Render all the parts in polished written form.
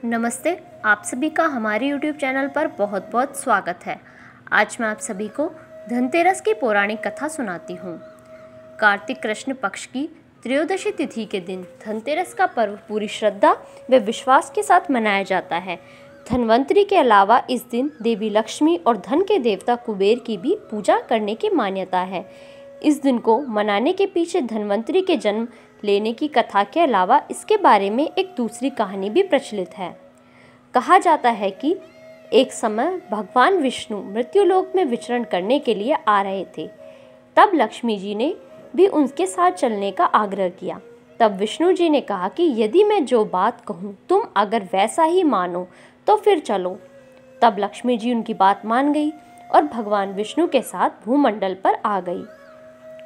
नमस्ते, आप सभी का हमारे YouTube चैनल पर बहुत बहुत स्वागत है। आज मैं आप सभी को धनतेरस की पौराणिक कथा सुनाती हूँ। कार्तिक कृष्ण पक्ष की त्रयोदशी तिथि के दिन धनतेरस का पर्व पूरी श्रद्धा व विश्वास के साथ मनाया जाता है। धनवंतरी के अलावा इस दिन देवी लक्ष्मी और धन के देवता कुबेर की भी पूजा करने की मान्यता है। इस दिन को मनाने के पीछे धनवंतरी के जन्म लेने की कथा के अलावा इसके बारे में एक दूसरी कहानी भी प्रचलित है। कहा जाता है कि एक समय भगवान विष्णु मृत्युलोक में विचरण करने के लिए आ रहे थे। तब लक्ष्मी जी ने भी उनके साथ चलने का आग्रह किया। तब विष्णु जी ने कहा कि यदि मैं जो बात कहूँ तुम अगर वैसा ही मानो तो फिर चलो। तब लक्ष्मी जी उनकी बात मान गई और भगवान विष्णु के साथ भूमंडल पर आ गई।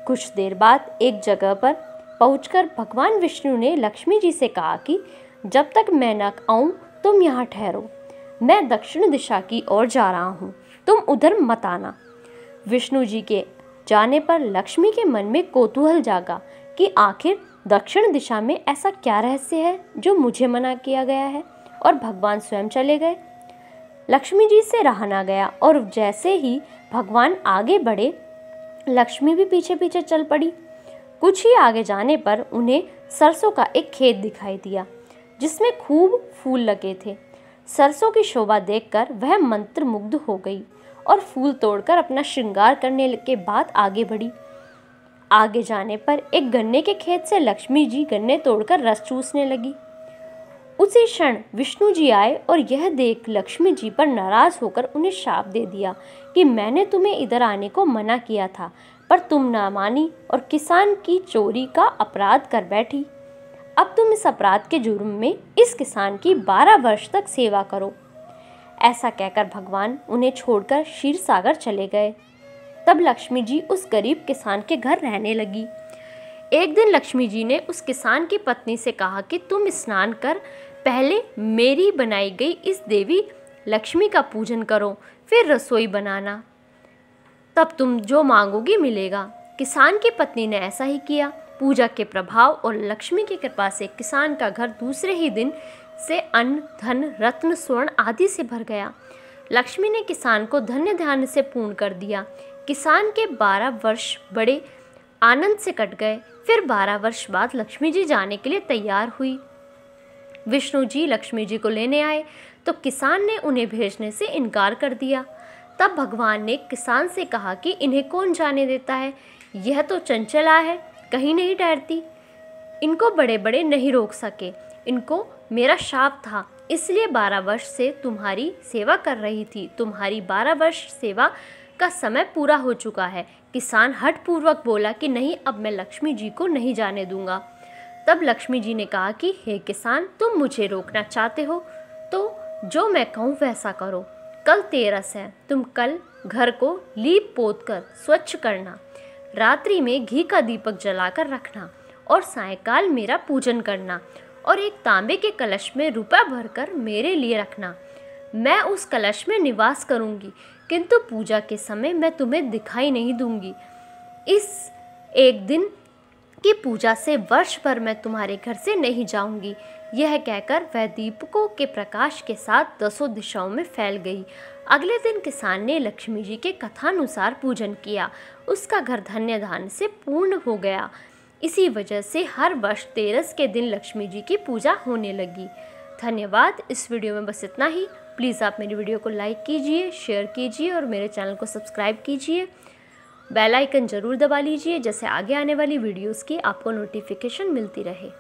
कुछ देर बाद एक जगह पर पहुंचकर भगवान विष्णु ने लक्ष्मी जी से कहा कि जब तक मैं न आऊं तुम यहाँ ठहरो, मैं दक्षिण दिशा की ओर जा रहा हूँ, तुम उधर मत आना। विष्णु जी के जाने पर लक्ष्मी के मन में कौतूहल जागा कि आखिर दक्षिण दिशा में ऐसा क्या रहस्य है जो मुझे मना किया गया है, और भगवान स्वयं चले गए। लक्ष्मी जी से रहा ना गया और जैसे ही भगवान आगे बढ़े लक्ष्मी भी पीछे पीछे चल पड़ी। कुछ ही आगे जाने पर उन्हें सरसों का एक खेत दिखाई दिया जिसमें खूब फूल लगे थे। सरसों की शोभा देखकर वह मंत्रमुग्ध हो गई और फूल तोड़कर अपना श्रृंगार करने के बाद आगे बढ़ी। आगे जाने पर एक गन्ने के खेत से लक्ष्मी जी गन्ने तोड़कर रस चूसने लगी। उसी क्षण विष्णु जी आए और यह देख लक्ष्मी जी पर नाराज होकर उन्हें शाप दे दिया कि मैंने तुम्हें इधर आने को मना किया था, पर तुम ना मानी और किसान की चोरी का अपराध कर बैठी। अब तुम इस अपराध के जुर्म में इस किसान की 12 वर्ष तक सेवा करो। ऐसा कहकर भगवान उन्हें छोड़कर क्षीर सागर चले गए। तब लक्ष्मी जी उस गरीब किसान के घर रहने लगी। एक दिन लक्ष्मी जी ने उस किसान की पत्नी से कहा कि तुम स्नान कर पहले मेरी बनाई गई इस देवी लक्ष्मी का पूजन करो, फिर रसोई बनाना, तब तुम जो मांगोगी मिलेगा। किसान की पत्नी ने ऐसा ही किया। पूजा के प्रभाव और लक्ष्मी की कृपा से किसान का घर दूसरे ही दिन से अन्न, धन, रत्न, स्वर्ण आदि से भर गया। लक्ष्मी ने किसान को धन्य धान्य से पूर्ण कर दिया। किसान के 12 वर्ष बड़े आनंद से कट गए। फिर 12 वर्ष बाद लक्ष्मी जी जाने के लिए तैयार हुई। विष्णु जी लक्ष्मी जी को लेने आए तो किसान ने उन्हें भेजने से इनकार कर दिया। तब भगवान ने किसान से कहा कि इन्हें कौन जाने देता है, यह तो चंचला है, कहीं नहीं ठहरती, इनको बड़े बड़े नहीं रोक सके। इनको मेरा शाप था, इसलिए 12 वर्ष से तुम्हारी सेवा कर रही थी। तुम्हारी 12 वर्ष सेवा का समय पूरा हो चुका है। किसान हठपूर्वक बोला कि नहीं, अब मैं लक्ष्मी जी को नहीं जाने दूंगा। तब लक्ष्मी जी ने कहा कि हे किसान, तुम मुझे रोकना चाहते हो तो जो मैं कहूँ वैसा करो। कल तेरस है, तुम कल घर को लीप पोत कर स्वच्छ करना, रात्रि में घी का दीपक जलाकर रखना और सायंकाल मेरा पूजन करना, और एक तांबे के कलश में रुपया भरकर मेरे लिए रखना। मैं उस कलश में निवास करूंगी, किंतु पूजा के समय मैं तुम्हें दिखाई नहीं दूंगी। इस एक दिन की पूजा से वर्ष भर मैं तुम्हारे घर से नहीं जाऊंगी। यह कहकर वह दीपकों के प्रकाश के साथ 10 दिशाओं में फैल गई। अगले दिन किसान ने लक्ष्मी जी के कथानुसार पूजन किया। उसका घर धन्य धान्य से पूर्ण हो गया। इसी वजह से हर वर्ष तेरस के दिन लक्ष्मी जी की पूजा होने लगी। धन्यवाद। इस वीडियो में बस इतना ही। प्लीज़ आप मेरी वीडियो को लाइक कीजिए, शेयर कीजिए और मेरे चैनल को सब्सक्राइब कीजिए। बेल आइकन ज़रूर दबा लीजिए, जैसे आगे आने वाली वीडियोस की आपको नोटिफिकेशन मिलती रहे।